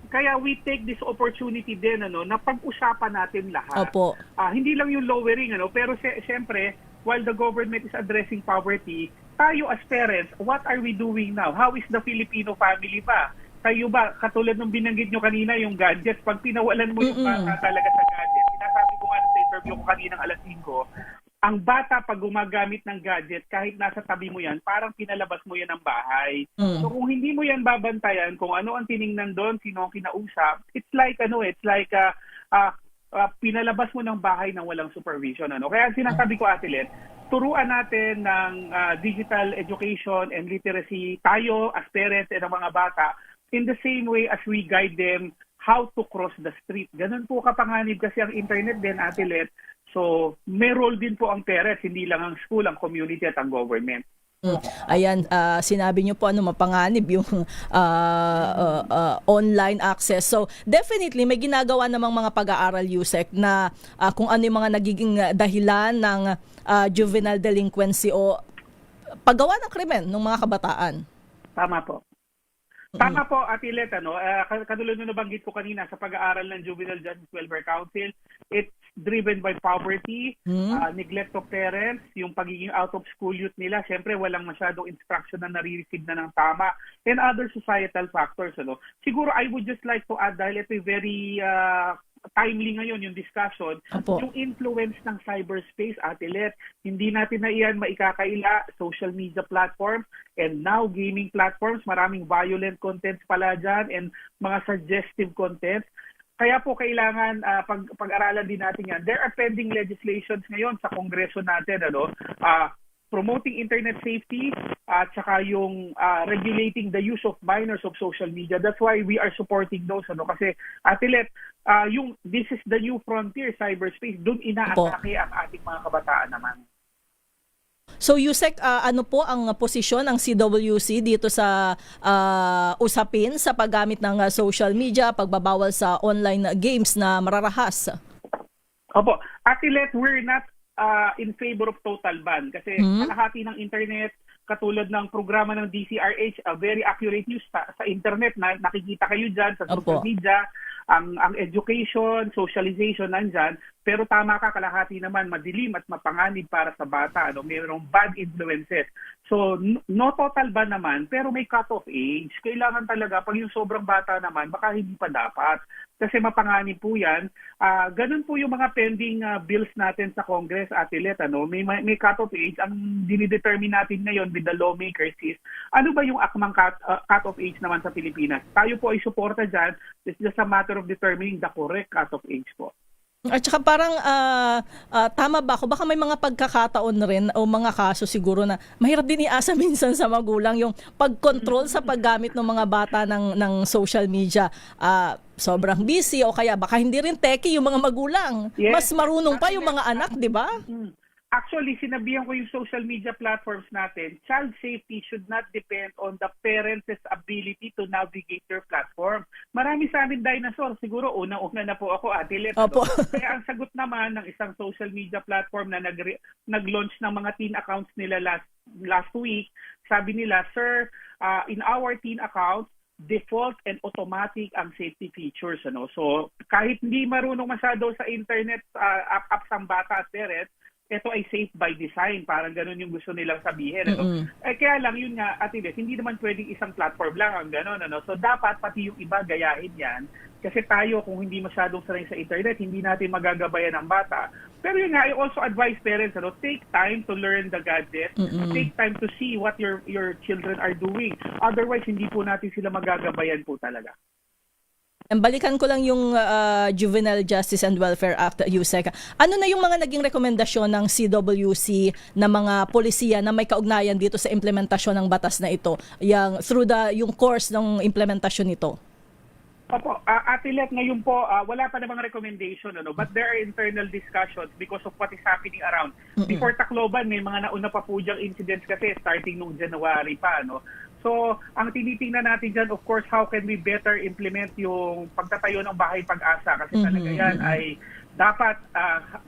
Kaya we take this opportunity din na pag-usapan natin lahat. Opo. Hindi lang yung lowering, pero siyempre, while the government is addressing poverty, tayo as parents, what are we doing now? How is the Filipino family ba? Kayo ba, katulad ng binanggit nyo kanina, yung gadgets, pag pinawalan mo yung bata talaga sa gadget, sinasabi ko nga sa interview ko kaninang alas 5, ang bata pag gumagamit ng gadget, kahit nasa tabi mo yan, parang pinalabas mo yan ng bahay. So kung hindi mo yan babantayan, kung ano ang tiningnan doon, sino ang kinausap, it's like pinalabas mo ng bahay nang walang supervision. Kaya sinasabi ko, Atilet, turuan natin ng digital education and literacy tayo as parents and ang mga bata in the same way as we guide them how to cross the street. Ganun po kapanganib kasi ang internet din, Atilet. So may role din po ang parents, hindi lang ang school, ang community at ang government. Ayan, sinabi niyo po mapanganib yung online access. So definitely may ginagawa namang mga pag-aaral, Yusek, na kung ano yung mga nagiging dahilan ng juvenile delinquency o paggawa ng krimen ng mga kabataan. Tama po. Tama po, Atilet. Katulad na nabanggit ko kanina sa pag-aaral ng Juvenile Justice Welfare Council, it's driven by poverty, neglect of parents, yung pagiging out-of-school youth nila. Siyempre, walang masyadong instruction na nare-receive na ng tama, and other societal factors. Siguro, I would just like to add, dahil ito very timely ngayon yung discussion, yung influence ng cyberspace, Atilet, hindi natin na iyan maikakaila, social media platforms, and now gaming platforms, maraming violent contents pala dyan, and mga suggestive contents. Kaya po kailangan pag-aralan din natin yan. There are pending legislations ngayon sa Kongreso natin, promoting internet safety at saka yung regulating the use of minors of social media. That's why we are supporting those. Kasi, Atilet, this is the new frontier, cyberspace. Doon inaatake ang ating mga kabataan naman. So Yusek, ano po ang posisyon ng CWC dito sa usapin sa paggamit ng social media, pagbabawal sa online games na mararahas? Opo, Atilet, we're not in favor of total ban kasi kalahati ng internet, katulad ng programa ng DCRH, very accurate news sa internet na nakikita kayo dyan sa social media. ang education, socialization nandyan, pero tama ka, kalahati naman madilim at mapanganib para sa bata. Mayroong bad influences. So, no total ban naman, pero may cut-off age. Kailangan talaga, pag yung sobrang bata naman, baka hindi pa dapat. Kasi mapanganib po yan. Ganun po yung mga pending bills natin sa Congress, Ate Let. May cut-off age. Ang dinidetermine natin ngayon with the lawmakers is, ano ba yung akmang cut-off age naman sa Pilipinas? Tayo po ay suporta dyan. It's just a matter of determining the correct cut-off age po. At saka parang tama ba ako? Baka may mga pagkakataon rin o mga kaso siguro na mahirap din iasa minsan sa magulang yung pag-control sa paggamit ng mga bata ng social media. Sobrang busy o kaya baka hindi rin techie yung mga magulang. Yes. Mas marunong pa yung mga anak, di ba? Actually, sinabihan ko yung social media platforms natin, child safety should not depend on the parents' ability to navigate their platform. Marami sa amin dinosaur. Siguro una-una na po ako, Ate Let. Kaya ang sagot naman ng isang social media platform na nag-launch ng mga teen accounts nila last week, sabi nila, Sir, in our teen accounts, default and automatic ang safety features. So, kahit hindi marunong masyado sa internet, apps ang bata at parents, ito ay safe by design. Parang ganun yung gusto nilang sabihin. Kaya lang, yun nga, Ate Let, hindi naman pwedeng isang platform lang ang ganun. So, dapat pati yung iba gayahin yan. Kasi tayo, kung hindi masyadong sanay sa internet, hindi natin magagabayan ang bata. Pero yun nga, I also advise parents, take time to learn the gadget. Take time to see what your children are doing. Otherwise, hindi po natin sila magagabayan po talaga. Balikan ko lang yung Juvenile Justice and Welfare Act, USEC. Ano na yung mga naging rekomendasyon ng CWC na mga polisiya na may kaugnayan dito sa implementasyon ng batas na ito, yung course ng implementasyon nito? Opo, Ate Let, ngayon po, wala pa namang recommendation, but there are internal discussions because of what is happening around. Before Tacloban, may mga nauna pa po diyang incidents kasi starting noong January pa. So, ang tinitingnan natin dyan, of course, how can we better implement yung pagtatayo ng Bahay Pag-asa? Kasi talaga yan ay dapat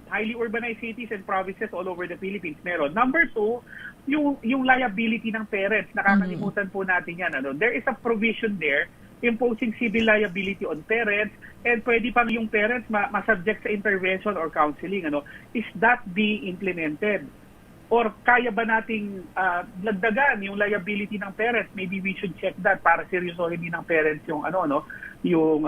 highly urbanized cities and provinces all over the Philippines meron. Number two, yung liability ng parents. Nakakalimutan po natin yan. There is a provision there imposing civil liability on parents and pwede pang yung parents ma-subject sa intervention or counseling. Is that being implemented? Or kaya ba nating lagdagan yung liability ng parents? Maybe we should check that para seryosohin din ng parents yung yung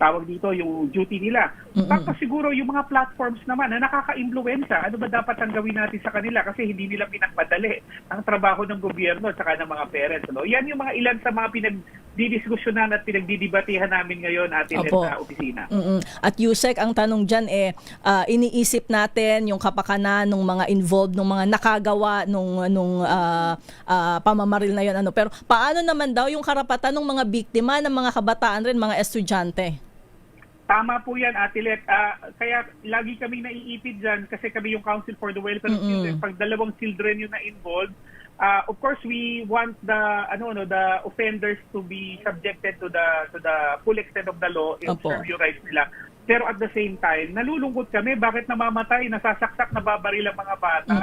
tawag dito, yung duty nila. Tapos siguro yung mga platforms naman na nakaka-impluwensya, ano ba dapat ang gawin natin sa kanila kasi hindi nila pinagmadali ang trabaho ng gobyerno at saka ng mga parents. Yan yung mga ilan sa mga pinagdidiskusyonan at pinagdidebatehan namin ngayon atin sa opisina. At USEC, ang tanong dyan iniisip natin yung kapakanan ng mga involved, ng mga nakagawa nung pamamaril na yun. Pero paano naman daw yung karapatan ng mga biktima, ng mga kabataan rin, mga estudyante? Tama po yan, Ate Let. Kaya lagi kaming naiipid dyan kasi kami yung Council for the Welfare of Children. Pag dalawang children yung na-involved, of course, we want the offenders to be subjected to the full extent of the law and serve yung rights nila. Pero at the same time, nalulungkot kami. Bakit namamatay, nasasaksak, nababaril ang mga bata?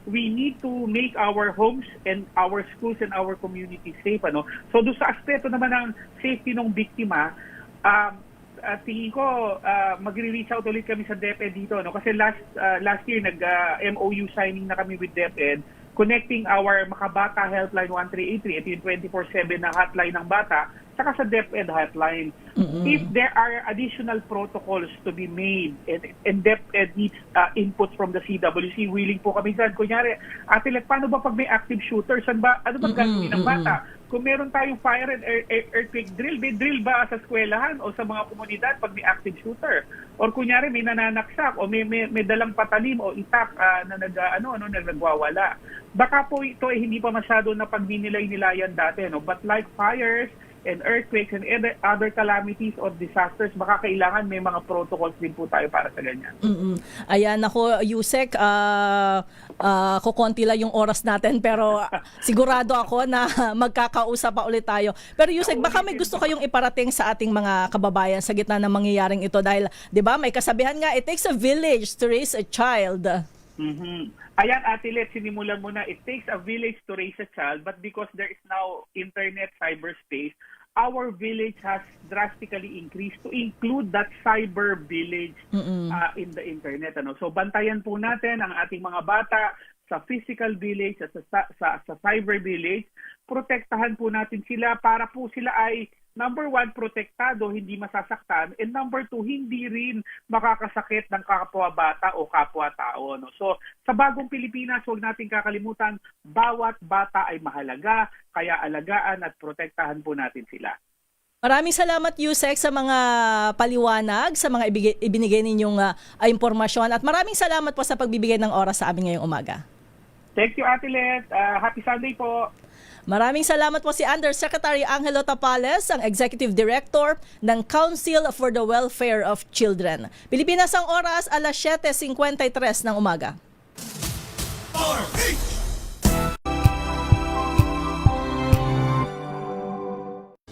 We need to make our homes and our schools and our communities safe. So doon sa aspeto naman ng safety ng biktima, tingin ko magre-reach out ulit kami sa DepEd dito kasi last year nag-MOU signing na kami with DepEd connecting our Makabata Helpline 1383, ito yung 24/7 na hotline ng bata, saka sa DepEd hotline. If there are additional protocols to be made and DepEd needs inputs from the CWC, willing po kami dyan. Kunyari, Ate Let, paano ba pag may active shooter? Ano ba gagawin ng bata? Kung meron tayong fire and earthquake drill, may drill ba sa eskwelahan o sa mga komunidad pag may active shooter? Or kunyari may nananaksak o may dalang patalim o itak na nagwawala. Baka po ito ay hindi pa masyado na pagninilay-nilayan dati. But like fires and earthquakes and other calamities or disasters, baka kailangan may mga protocols din po tayo para sa ganyan. Ayan ako, Yusek, kukonti lang yung oras natin pero sigurado ako na magkakausap pa ulit tayo. Pero Yusek, baka may gusto kayong iparating sa ating mga kababayan sa gitna ng mangyayaring ito dahil, di ba, may kasabihan nga, it takes a village to raise a child. Ayan, Ate Let, sinimulan mo na, it takes a village to raise a child, but because there is now internet cyberspace, our village has drastically increased to include that cyber village in the internet. So bantayan po natin ang ating mga bata sa physical village at sa cyber village. Protektahan po natin sila para po sila ay number 1, protektado, hindi masasaktan, and number 2, hindi rin makakasakit ng kapwa-bata o kapwa-tao. So, sa bagong Pilipinas, huwag natin kakalimutan, bawat bata ay mahalaga, kaya alagaan at protektahan po natin sila. Maraming salamat, Yusek, sa mga paliwanag, sa mga ibinigay ninyong impormasyon, at maraming salamat po sa pagbibigay ng oras sa amin ngayong umaga. Thank you, Ate Let. Happy Sunday po. Maraming salamat po si Undersecretary Angelo Tapales, ang Executive Director ng Council for the Welfare of Children. Pilipinas ang oras, alas 7:53 ng umaga.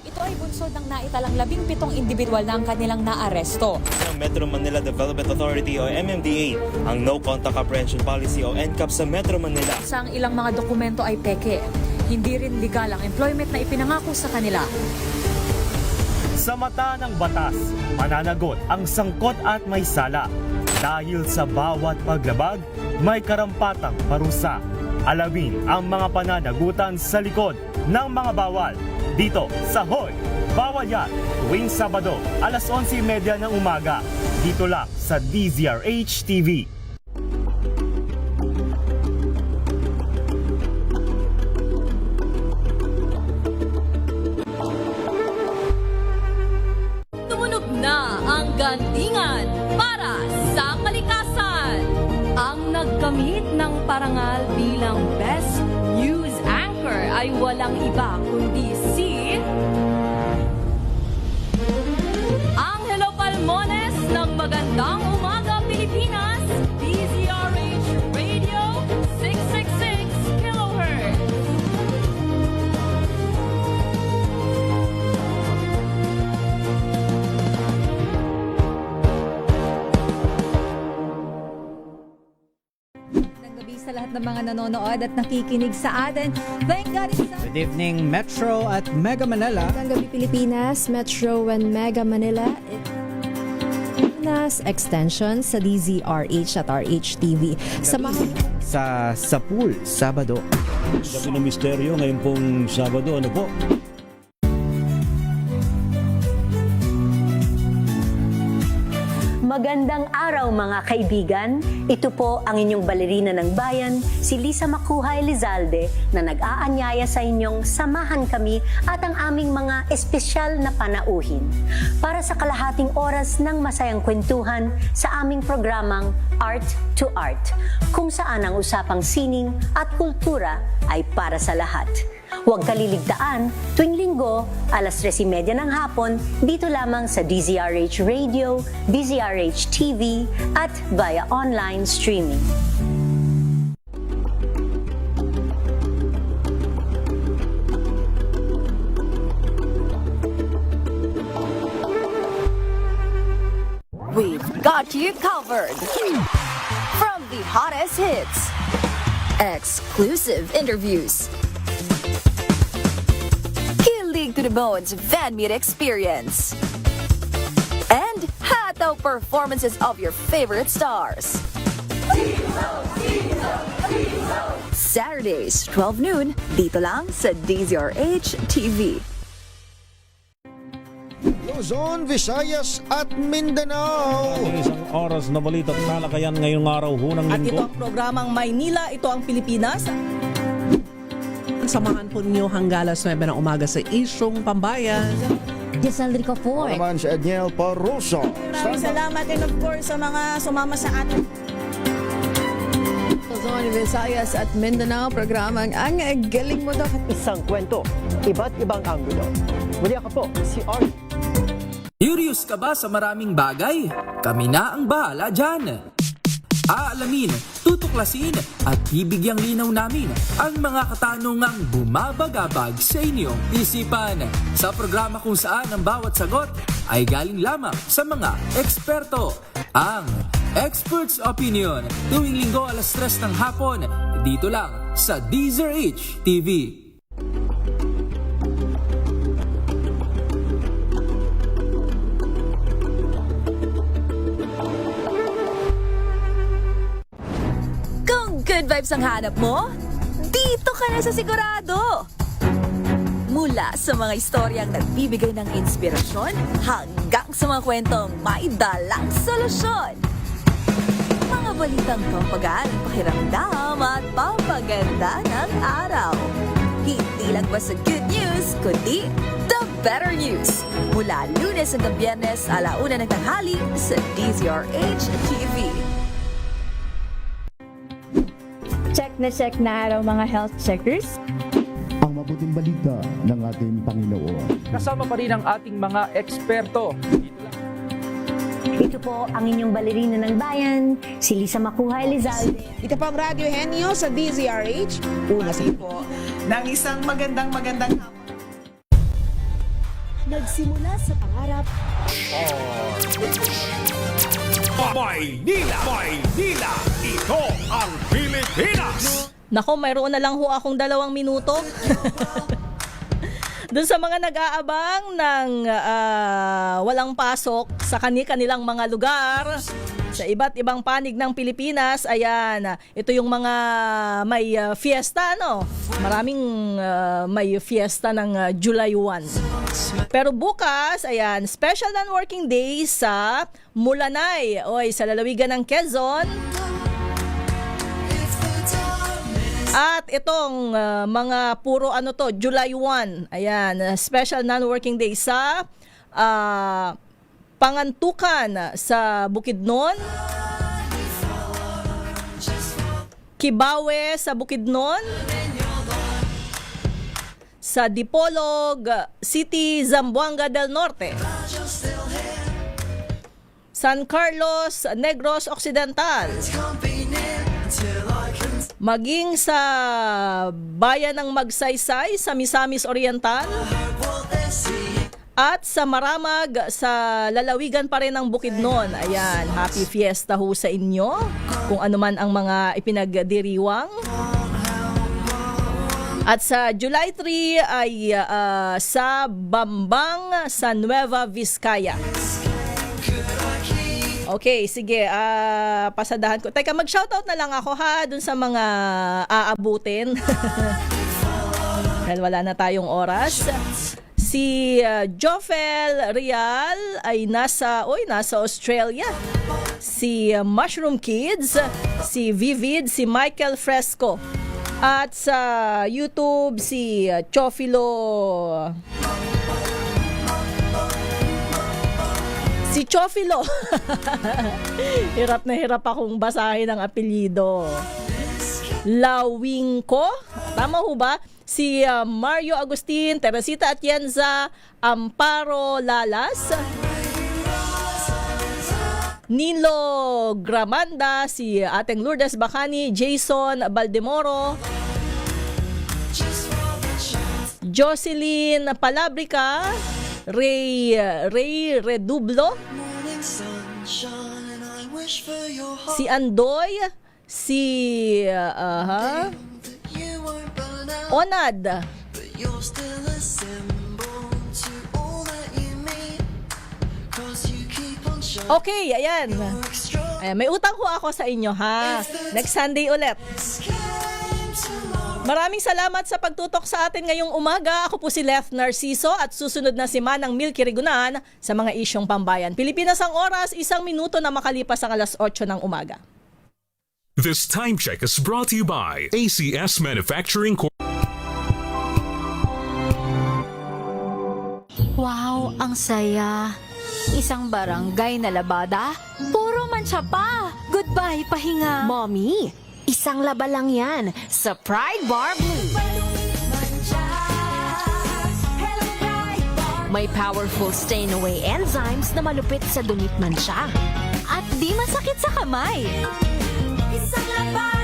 Ito ay bunsod ng naitalang 17 individual na ang kanilang naaresto. Ng Metro Manila Development Authority o MMDA ang No Contact Apprehension Policy o NCAP sa Metro Manila. Sa ang ilang mga dokumento ay peke. Hindi rin legal ang employment na ipinangako sa kanila. Sa mata ng batas, mananagot ang sangkot at may sala. Dahil sa bawat paglabag, may karampatang parusa. Alamin ang mga pananagutan sa likod ng mga bawal. Dito sa Hoy! Bawal Yan! Tuwing Sabado, alas 11:30 ng umaga. Dito lang sa DZRH TV. Tumunog na ang gandingan para sa kalikasan. Ang nagkamit ng parangal bilang Best News Anchor ay walang iba kundi si Angelo Palmones ng Magandang Umaga Pilipinas, DZRH Radio 666 kHz. Sa lahat ng mga nanonood at nakikinig sa atin. Thank God it's Good evening, Metro at Mega Manila. Magandang gabi Pilipinas, Metro and Mega Manila. Pilipinas Extension sa DZRH at RHTV. Sa Sapul, Sabado. Gabi ng misteryo ngayon pong Sabado. Ano po? Magandang araw mga kaibigan. Ito po ang inyong balerina ng bayan, si Lisa Makuhay Lizalde, na nag-aanyaya sa inyong samahan kami at ang aming mga espesyal na panauhin para sa kalahating oras ng masayang kwentuhan sa aming programang Art to Art, kung saan ang usapang sining at kultura ay para sa lahat. Huwag kaliligtaan, tuwing linggo, alas 3:30 ng hapon, dito lamang sa DZRH Radio, DZRH TV, at via online streaming. We've got you covered. From the hottest hits, exclusive interviews, to the bones fan meet experience, and hataw performances of your favorite stars. Saturdays, 12 noon, dito lang sa DZRH TV. Luzon, Visayas at Mindanao. Isang oras na balita at talakayan ngayong araw hunang At ito linggo. ang programang Maynila, ito ang Pilipinas. Samahan po ninyo hanggang alas 9 ng umaga sa Isyong Pambayan. Giselle Ricofor. Naman si Edniel Paruso. Maraming salamat and of course sa mga sumama sa atin. Luzon, Visayas at Mindanao, programang Ang Galing Mo Daw. Isang kwento, iba't ibang anggulo. Muli ako po, si Art. Curious ka ba sa maraming bagay? Kami na ang bahala dyan. Aalamin, tutuklasin at bibigyang linaw namin ang mga katanungang bumabagabag sa inyong isipan. Sa programa kung saan ang bawat sagot ay galing lamang sa mga eksperto. Ang Expert's Opinion, tuwing linggo alas 3 ng hapon, dito lang sa DZRH TV. Good vibes ang hanap mo? Dito ka na sa Sigurado! Mula sa mga istoryang nagbibigay ng inspirasyon hanggang sa mga kwentong may dalang solusyon. Mga balitang pampagaan, pakiramdam at pampaganda ng araw. Hindi lang basta good news, kundi the better news. Mula Lunes hanggang Biyernes, 1:00 ng tanghali sa DZRH TV. Check na araw mga health checkers. Ang mabuting balita ng ating Panginoon. Kasama pa rin ang ating mga eksperto. Ito po ang inyong balerina ng bayan, si Lisa Makuhay Lizalde. Ito po ang Radyo Henyo sa DZRH. Una po ng isang magandang Nagsimula sa pangarap. Maynila! Maynila! Ito ang Pilipinas! Nako, mayroon na lang ho akong 2 minuto. Doon sa mga nag-aabang ng walang pasok sa kanilang mga lugar, sa iba't ibang panig ng Pilipinas, ayan, ito yung mga may fiesta, no? Maraming may fiesta ng July 1. Pero bukas, ayan, special non-working day sa Mulanay, sa lalawigan ng Quezon. At itong mga puro July 1. Ayan, special non-working day sa Pangantukan sa Bukidnon. Kibawe sa Bukidnon. Sa Dipolog City, Zamboanga del Norte. San Carlos, Negros Occidental. Maging sa bayan ng Magsaysay sa Misamis Oriental at sa Maramag sa lalawigan pa rin ng Bukidnon. Ayan, happy fiesta ho sa inyo kung ano man ang mga ipinagdiriwang. At sa July 3 ay sa Bambang sa Nueva Vizcaya. Okay, sige, pasadahan ko. Teka, mag-shoutout na lang ako ha, dun sa mga aabutin. Dahil wala na tayong oras. Si Jofel Real ay nasa Australia. Si Mushroom Kids, si Vivid, si Michael Fresco. At sa YouTube, si Chofilo... Si Chofilo. Hirap na hirap akong basahin ang apelyido. Lawingko. Tama ho ba? Si Mario Agustin, Teresita Atienza, Amparo Lalas, Nilo Gramanda, si Ating Lourdes Bacani, Jason Baldemoro, Jocelyn Palabrica, Ray Redublo, si Andoy, si Onad, okay, ayan. May utang ho ako sa inyo ha. Next Sunday ulit. Maraming salamat sa pagtutok sa atin ngayong umaga. Ako po si Leth Narciso at susunod na si Manang Milky Rigunan sa mga isyong pambayan. Pilipinas ang oras, 1 minuto na makalipas ang 8:00 ng umaga. This time check is brought to you by ACS Manufacturing Corp. Wow, ang saya. Isang barangay na labada, puro mancha pa. Goodbye, pahinga. Mommy, isang laba lang yan sa Pride Bar Blue. May powerful stain-away enzymes na malupit sa dunit mancha. At di masakit sa kamay. Isang laba